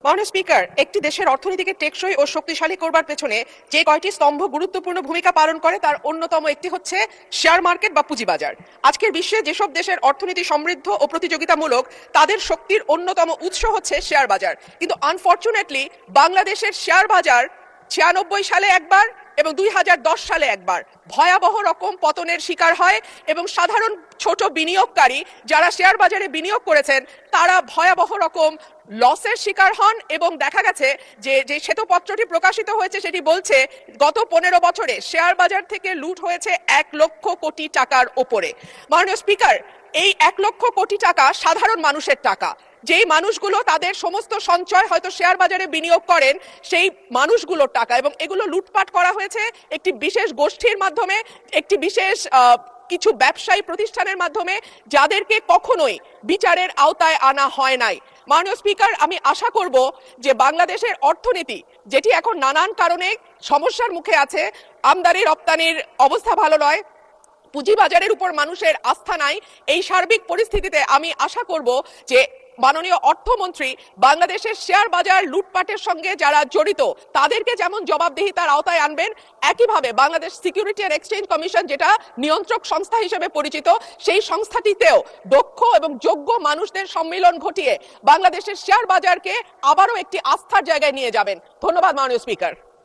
মাননীয় স্পিকার, একটি দেশের অর্থনীতিকে টেকসই ও শক্তিশালী করবার পেছনে যে কয়টি স্তম্ভ গুরুত্বপূর্ণ ভূমিকা পালন করে তার অন্যতম একটি হচ্ছে শেয়ার মার্কেট বা পুঁজিবাজার। আজকের বিশ্বে যেসব দেশের অর্থনীতি সমৃদ্ধ ও প্রতিযোগিতামূলক তাদের শক্তির অন্যতম উৎস হচ্ছে শেয়ার বাজার, কিন্তু আনফরচুনেটলি বাংলাদেশের শেয়ার বাজার 96 সালে একবার এবং 2010 সালে একবার ভয়াবহ রকম পতনের শিকার হয় এবং সাধারণ ছোট বিনিয়োগকারী যারা শেয়ার বাজারে বিনিয়োগ করেছেন তারা ভয়াবহ রকম লসের শিকার হন। এবং দেখা গেছে যে শ্বেতপত্রটি প্রকাশিত হয়েছে সেটি বলছে গত 15 বছরে শেয়ার বাজার থেকে লুট হয়েছে 1 লক্ষ কোটি টাকার ওপরে। মাননীয় স্পিকার, এই 1 লক্ষ কোটি টাকা সাধারণ মানুষের টাকা, যেই মানুষগুলো তাদের সমস্ত সঞ্চয় হয়তো শেয়ার বাজারে বিনিয়োগ করেন সেই মানুষগুলোর টাকা, এবং এগুলো লুটপাট করা হয়েছে একটি বিশেষ গোষ্ঠীর মাধ্যমে, একটি বিশেষ কিছু ব্যবসায়ী প্রতিষ্ঠানের মাধ্যমে, যাদেরকে কখনোই বিচারের আওতায় আনা হয় নাই। মাননীয় স্পিকার, আমি আশা করব যে বাংলাদেশের অর্থনীতি যেটি এখন নানান কারণে সমস্যার মুখে আছে, আমদানি রপ্তানির অবস্থা ভালো নয়, পুঁজিবাজারের উপর মানুষের আস্থা নাই, এই সার্বিক পরিস্থিতিতে আমি আশা করব যে মাননীয় অর্থমন্ত্রী বাংলাদেশের শেয়ার বাজার লুটপাটের সঙ্গে যারা জড়িত তাদেরকে যেমন জবাবদিহিতার আওতায় আনবেন, একইভাবে Bangladesh security and exchange commission যেটা নিয়ন্ত্রক সংস্থা হিসেবে পরিচিত সেই সংস্থাটিতেও দক্ষ এবং যোগ্য মানুষদের সম্মিলন ঘটিয়ে বাংলাদেশের শেয়ার বাজারকে আবারও একটি আস্থার জায়গায় নিয়ে যাবেন। ধন্যবাদ মাননীয় স্পিকার।